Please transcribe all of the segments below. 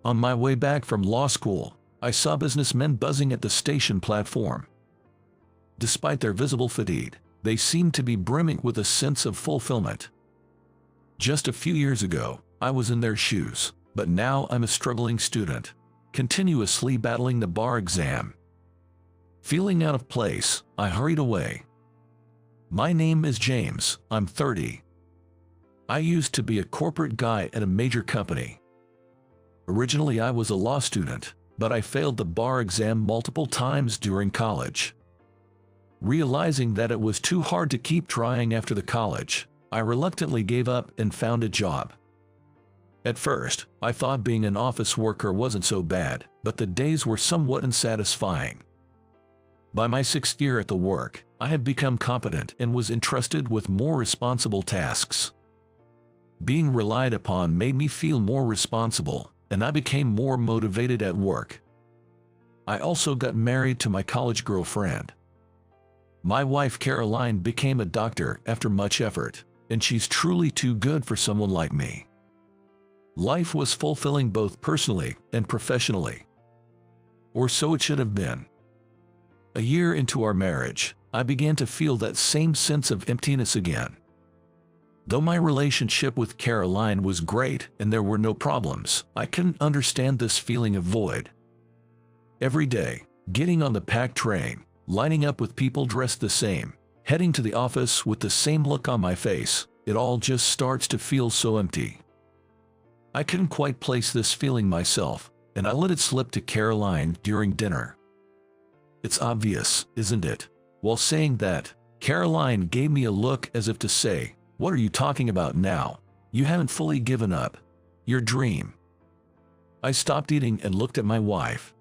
On my way back from law school, I saw businessmen buzzing at the station platform. Despite their visible fatigue, they seemed to be brimming with a sense of fulfillment. Just a few years ago, I was in their shoes, but now I'm a struggling student, continuously battling the bar exam. Feeling out of place, I hurried away. My name is James, I'm 30. I used to be a corporate guy at a major company. Originally I was a law student, but I failed the bar exam multiple times during college. Realizing that it was too hard to keep trying after the college, I reluctantly gave up and found a job. At first, I thought being an office worker wasn't so bad, but the days were somewhat unsatisfying. By my 6th year at the work, I had become competent and was entrusted with more responsible tasks. Being relied upon made me feel more responsible, and I became more motivated at work. I also got married to my college girlfriend. My wife Caroline became a doctor after much effort, and she's truly too good for someone like me. Life was fulfilling both personally and professionally. Or so it should have been. A year into our marriage, I began to feel that same sense of emptiness again. Though my relationship with Caroline was great and there were no problems, I couldn't understand this feeling of void. Every day, getting on the packed train, lining up with people dressed the same, heading to the office with the same look on my face, it all just starts to feel so empty. I couldn't quite place this feeling myself, and I let it slip to Caroline during dinner. It's obvious, isn't it? While saying that, Caroline gave me a look as if to say, "What are you talking about now? You haven't fully given up your dream." I stopped eating and looked at my wife.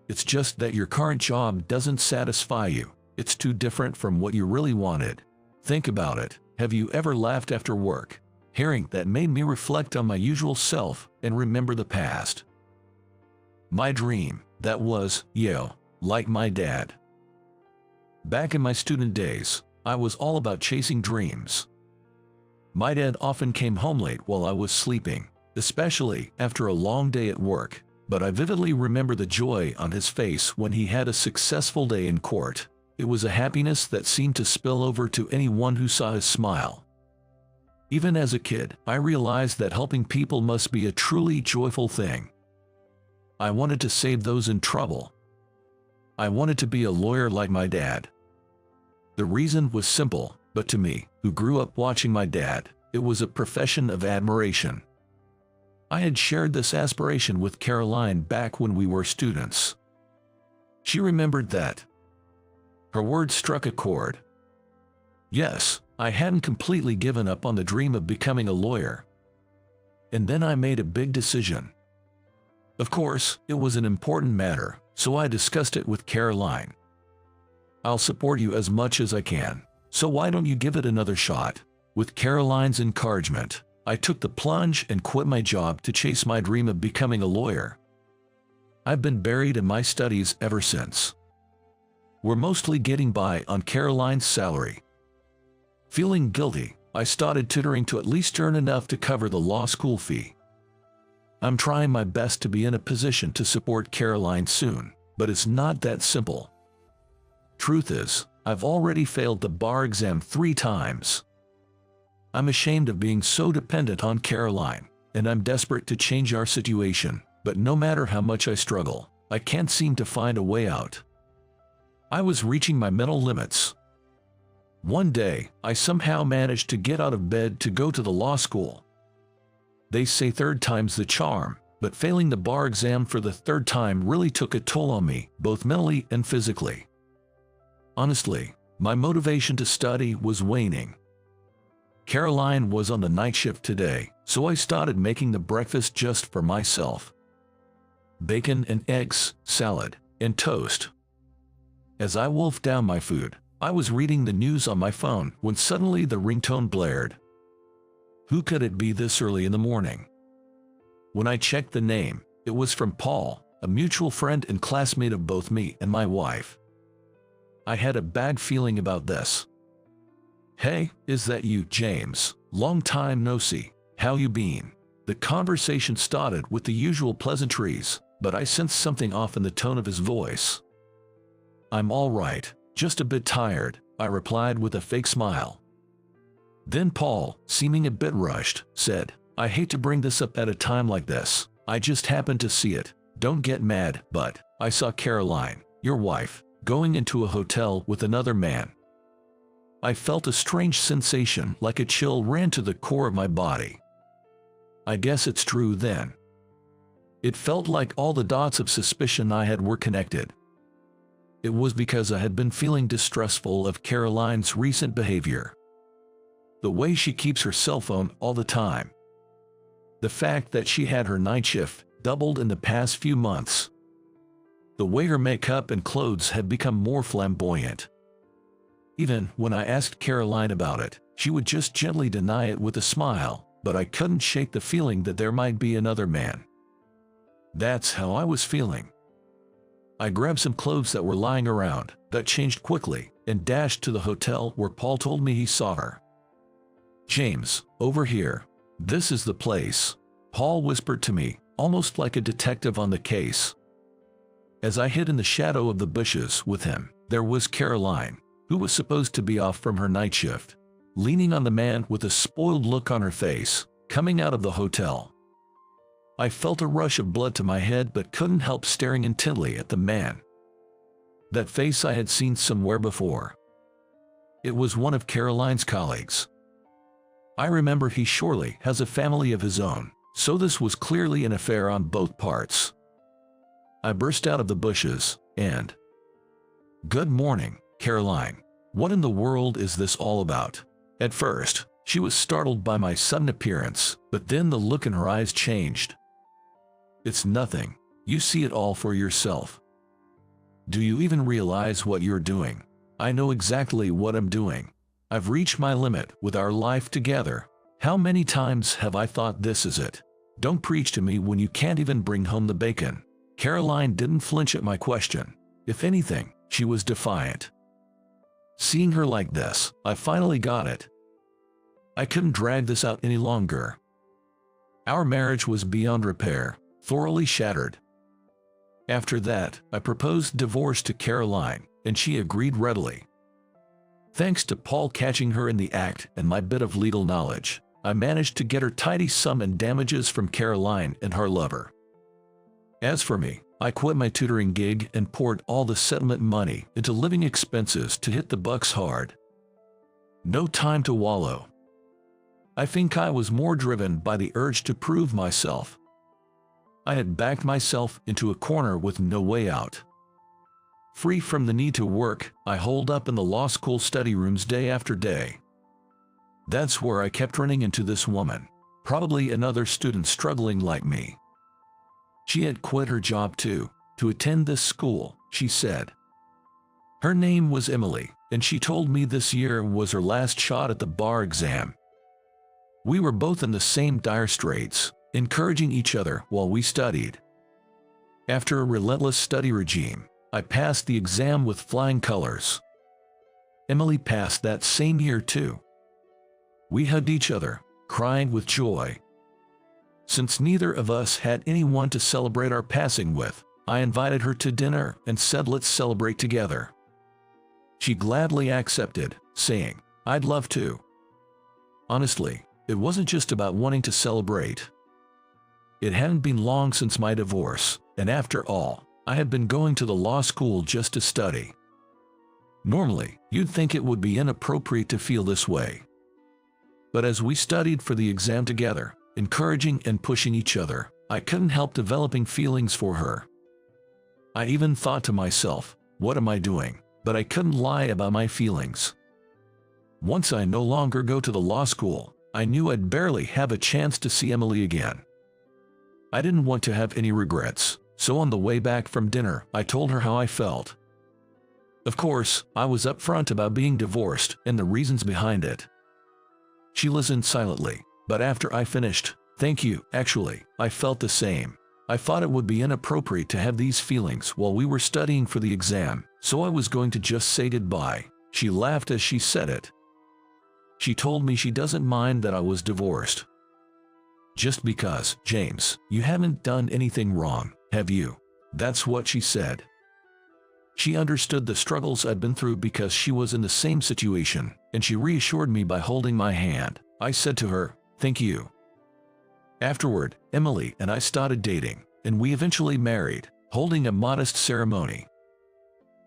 "It's just that your current job doesn't satisfy you. It's too different from what you really wanted. Think about it. Have you ever laughed after work?" Hearing that made me reflect on my usual self and remember the past. My dream, that was, like my dad. Back in my student days, I was all about chasing dreams. My dad often came home late while I was sleeping, especially after a long day at work, but I vividly remember the joy on his face when he had a successful day in court. It was a happiness that seemed to spill over to anyone who saw his smile. Even as a kid, I realized that helping people must be a truly joyful thing. I wanted to save those in trouble. I wanted to be a lawyer like my dad. The reason was simple, but to me, who grew up watching my dad, it was a profession of admiration. I had shared this aspiration with Caroline back when we were students. She remembered that. Her words struck a chord. Yes, I hadn't completely given up on the dream of becoming a lawyer. And then I made a big decision. Of course, it was an important matter, so I discussed it with Caroline. "I'll support you as much as I can, so why don't you give it another shot?" With Caroline's encouragement, I took the plunge and quit my job to chase my dream of becoming a lawyer. I've been buried in my studies ever since. We're mostly getting by on Caroline's salary. Feeling guilty, I started tutoring to at least earn enough to cover the law school fee. I'm trying my best to be in a position to support Caroline soon, but it's not that simple. Truth is, I've already failed the bar exam 3 times. I'm ashamed of being so dependent on Caroline, and I'm desperate to change our situation, but no matter how much I struggle, I can't seem to find a way out. I was reaching my mental limits. One day, I somehow managed to get out of bed to go to the law school. They say 3rd time's the charm, but failing the bar exam for the 3rd time really took a toll on me, both mentally and physically. Honestly, my motivation to study was waning. Caroline was on the night shift today, so I started making the breakfast just for myself. Bacon and eggs, salad, and toast. As I wolfed down my food, I was reading the news on my phone when suddenly the ringtone blared. Who could it be this early in the morning? When I checked the name, it was from Paul, a mutual friend and classmate of both me and my wife. I had a bad feeling about this. "Hey, is that you, James? Long time no see. How you been?" The conversation started with the usual pleasantries, but I sensed something off in the tone of his voice. "I'm all right, just a bit tired," I replied with a fake smile. Then Paul, seeming a bit rushed, said, "I hate to bring this up at a time like this. I just happened to see it. Don't get mad, but I saw Caroline, your wife, going into a hotel with another man." I felt a strange sensation, like a chill ran to the core of my body. I guess it's true then. It felt like all the dots of suspicion I had were connected. It was because I had been feeling distrustful of Caroline's recent behavior. The way she keeps her cell phone all the time. The fact that she had her night shift doubled in the past few months. The way her makeup and clothes had become more flamboyant. Even when I asked Caroline about it, she would just gently deny it with a smile, but I couldn't shake the feeling that there might be another man. That's how I was feeling. I grabbed some clothes that were lying around, got changed quickly, and dashed to the hotel where Paul told me he saw her. "James, over here. This is the place," Paul whispered to me, almost like a detective on the case. As I hid in the shadow of the bushes with him, there was Caroline, who was supposed to be off from her night shift, leaning on the man with a spoiled look on her face, coming out of the hotel. I felt a rush of blood to my head but couldn't help staring intently at the man. That face I had seen somewhere before. It was one of Caroline's colleagues. I remember he surely has a family of his own, so this was clearly an affair on both parts. I burst out of the bushes, and, "Good morning, Caroline. What in the world is this all about?" At first, she was startled by my sudden appearance, but then the look in her eyes changed. "It's nothing. You see it all for yourself. Do you even realize what you're doing?" "I know exactly what I'm doing. I've reached my limit with our life together. How many times have I thought this is it? Don't preach to me when you can't even bring home the bacon." Caroline didn't flinch at my question. If anything, she was defiant. Seeing her like this, I finally got it. I couldn't drag this out any longer. Our marriage was beyond repair, thoroughly shattered. After that, I proposed divorce to Caroline, and she agreed readily. Thanks to Paul catching her in the act and my bit of legal knowledge, I managed to get her tidy sum in damages from Caroline and her lover. As for me, I quit my tutoring gig and poured all the settlement money into living expenses to hit the bucks hard. No time to wallow. I think I was more driven by the urge to prove myself. I had backed myself into a corner with no way out. Free from the need to work, I holed up in the law school study rooms day after day. That's where I kept running into this woman, probably another student struggling like me. She had quit her job too, to attend this school, she said. Her name was Emily, and she told me this year was her last shot at the bar exam. We were both in the same dire straits, encouraging each other while we studied. After a relentless study regime, I passed the exam with flying colors. Emily passed that same year too. We hugged each other, crying with joy. Since neither of us had anyone to celebrate our passing with, I invited her to dinner and said let's celebrate together. She gladly accepted, saying, "I'd love to." Honestly, it wasn't just about wanting to celebrate. It hadn't been long since my divorce, and after all, I had been going to the law school just to study. Normally, you'd think it would be inappropriate to feel this way. But as we studied for the exam together, encouraging and pushing each other, I couldn't help developing feelings for her. I even thought to myself, what am I doing? But I couldn't lie about my feelings. Once I no longer go to the law school, I knew I'd barely have a chance to see Emily again. I didn't want to have any regrets, so on the way back from dinner, I told her how I felt. Of course, I was upfront about being divorced and the reasons behind it. She listened silently, but after I finished, "Thank you, actually, I felt the same. I thought it would be inappropriate to have these feelings while we were studying for the exam, so I was going to just say goodbye." She laughed as she said it. She told me she doesn't mind that I was divorced. Just because, James, you haven't done anything wrong, have you? That's what she said. She understood the struggles I'd been through because she was in the same situation, and she reassured me by holding my hand. I said to her, "Thank you." Afterward, Emily and I started dating, and we eventually married, holding a modest ceremony.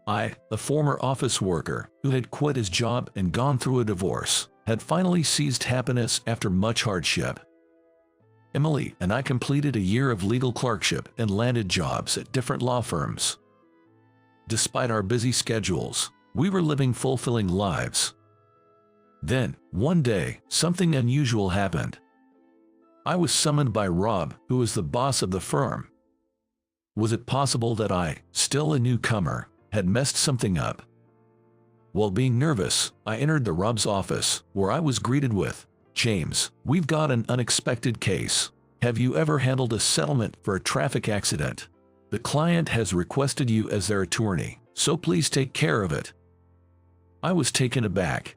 I, a former office worker who had quit his job and gone through a divorce, had finally seized happiness after much hardship. Emily and I completed a year of legal clerkship and landed jobs at different law firms. Despite our busy schedules, we were living fulfilling lives. Then, one day, something unusual happened. I was summoned by Rob, who was the boss of the firm. Was it possible that I, still a newcomer, had messed something up? While being nervous, I entered the Rob's office, where I was greeted with, "James, we've got an unexpected case. Have you ever handled a settlement for a traffic accident? The client has requested you as their attorney, so please take care of it." I was taken aback.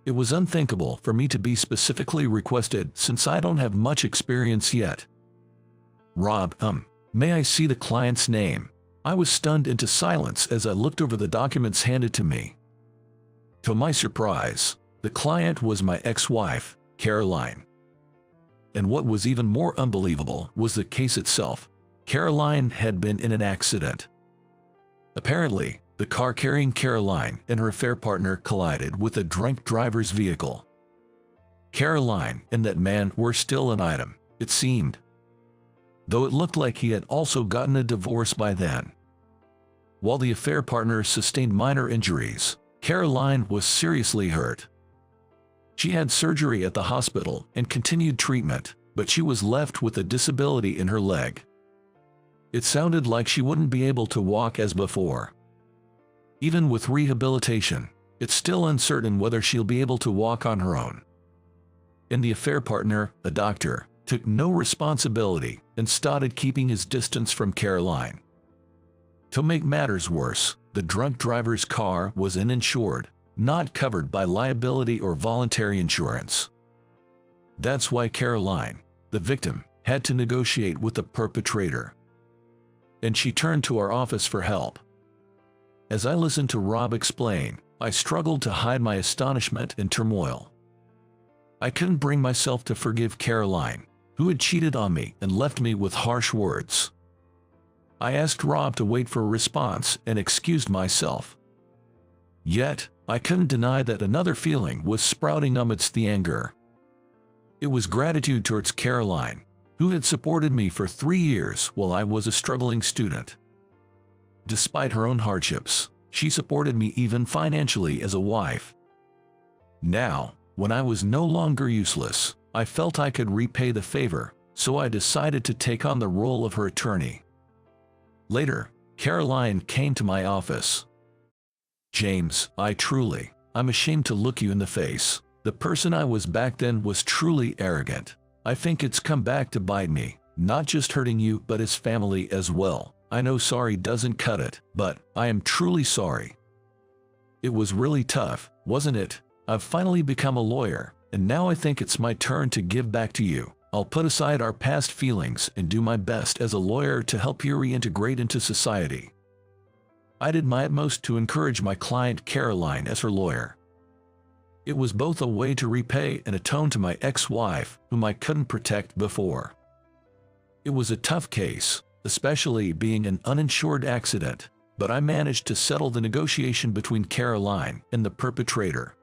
It was unthinkable for me to be specifically requested since I don't have much experience yet. "Rob, may I see the client's name?" I was stunned into silence as I looked over the documents handed to me. To my surprise, the client was my ex-wife, Caroline. And what was even more unbelievable was the case itself. Caroline had been in an accident. Apparently, the car carrying Caroline and her affair partner collided with a drunk driver's vehicle. Caroline and that man were still an item, it seemed. Though it looked like he had also gotten a divorce by then. While the affair partner sustained minor injuries, Caroline was seriously hurt. She had surgery at the hospital and continued treatment, but she was left with a disability in her leg. It sounded like she wouldn't be able to walk as before. Even with rehabilitation, it's still uncertain whether she'll be able to walk on her own. And the affair partner, a doctor, took no responsibility and started keeping his distance from Caroline. To make matters worse, the drunk driver's car was uninsured, not covered by liability or voluntary insurance. That's why Caroline, the victim, had to negotiate with the perpetrator. And she turned to our office for help. As I listened to Rob explain, I struggled to hide my astonishment and turmoil. I couldn't bring myself to forgive Caroline, who had cheated on me and left me with harsh words. I asked Rob to wait for a response and excused myself. Yet, I couldn't deny that another feeling was sprouting amidst the anger. It was gratitude towards Caroline, who had supported me for 3 years while I was a struggling student. Despite her own hardships, she supported me even financially as a wife. Now, when I was no longer useless, I felt I could repay the favor, so I decided to take on the role of her attorney. Later, Caroline came to my office. "James, I'm ashamed to look you in the face. The person I was back then was truly arrogant. I think it's come back to bite me, not just hurting you but his family as well. I know sorry doesn't cut it, but I am truly sorry. It was really tough, wasn't it? I've finally become a lawyer, and now I think it's my turn to give back to you. I'll put aside our past feelings and do my best as a lawyer to help you reintegrate into society." I did my utmost to encourage my client Caroline as her lawyer. It was both a way to repay and atone to my ex-wife, whom I couldn't protect before. It was a tough case, especially being an uninsured accident, but I managed to settle the negotiation between Caroline and the perpetrator.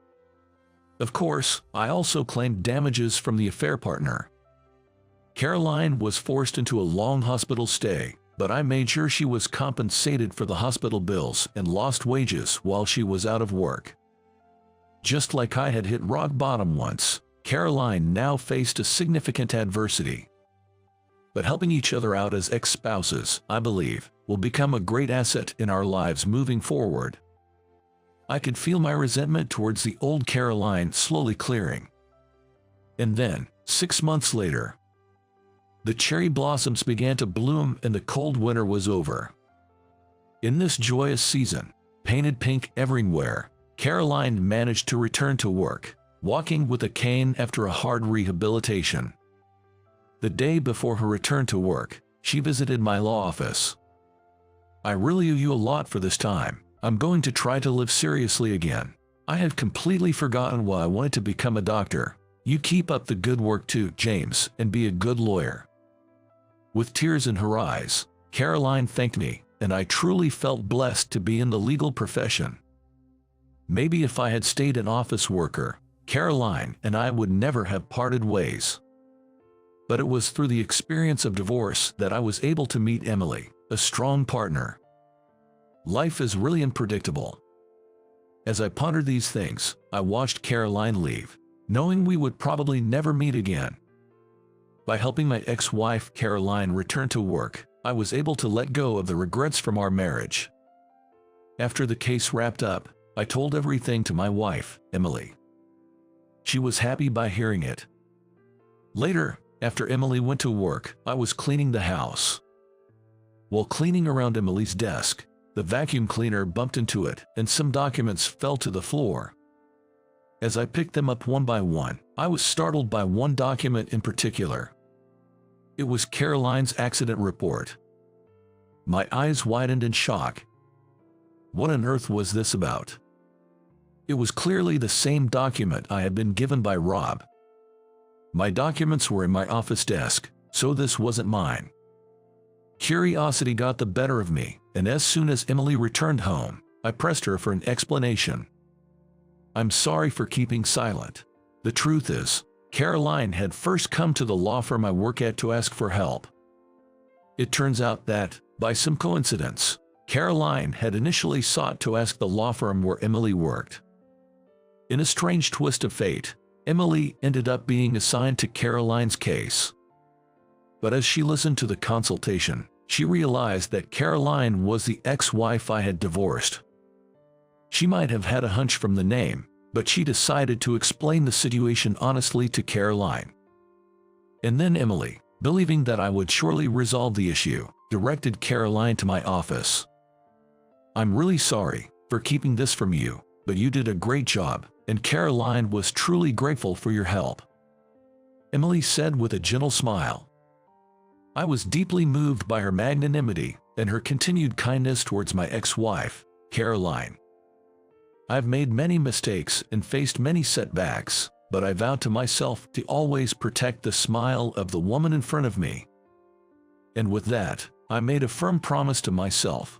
Of course, I also claimed damages from the affair partner. Caroline was forced into a long hospital stay, but I made sure she was compensated for the hospital bills and lost wages while she was out of work. Just like I had hit rock bottom once, Caroline now faced a significant adversity. But helping each other out as ex-spouses, I believe, will become a great asset in our lives moving forward. I could feel my resentment towards the old Caroline slowly clearing. And then, 6 months later, the cherry blossoms began to bloom and the cold winter was over. In this joyous season, painted pink everywhere, Caroline managed to return to work, walking with a cane after a hard rehabilitation. The day before her return to work, she visited my law office. "I really owe you a lot for this time. I'm going to try to live seriously again. I had completely forgotten why I wanted to become a doctor. You keep up the good work too, James, and be a good lawyer." With tears in her eyes, Caroline thanked me, and I truly felt blessed to be in the legal profession. Maybe if I had stayed an office worker, Caroline and I would never have parted ways. But it was through the experience of divorce that I was able to meet Emily, a strong partner. Life is really unpredictable. As I pondered these things, I watched Caroline leave, knowing we would probably never meet again. By helping my ex-wife Caroline return to work, I was able to let go of the regrets from our marriage. After the case wrapped up, I told everything to my wife, Emily. She was happy by hearing it. Later, after Emily went to work, I was cleaning the house. While cleaning around Emily's desk, the vacuum cleaner bumped into it, and some documents fell to the floor. As I picked them up one by one, I was startled by one document in particular. It was Caroline's accident report. My eyes widened in shock. What on earth was this about? It was clearly the same document I had been given by Rob. My documents were in my office desk, so this wasn't mine. Curiosity got the better of me, and as soon as Emily returned home, I pressed her for an explanation. "I'm sorry for keeping silent. The truth is, Caroline had first come to the law firm I work at to ask for help. It turns out that, by some coincidence, Caroline had initially sought to ask the law firm where Emily worked. In a strange twist of fate, Emily ended up being assigned to Caroline's case. But as she listened to the consultation, she realized that Caroline was the ex-wife I had divorced. She might have had a hunch from the name, but she decided to explain the situation honestly to Caroline. And then Emily, believing that I would surely resolve the issue, directed Caroline to my office. "I'm really sorry for keeping this from you, but you did a great job, and Caroline was truly grateful for your help," Emily said with a gentle smile. I was deeply moved by her magnanimity and her continued kindness towards my ex-wife, Caroline. I've made many mistakes and faced many setbacks, but I vowed to myself to always protect the smile of the woman in front of me. And with that, I made a firm promise to myself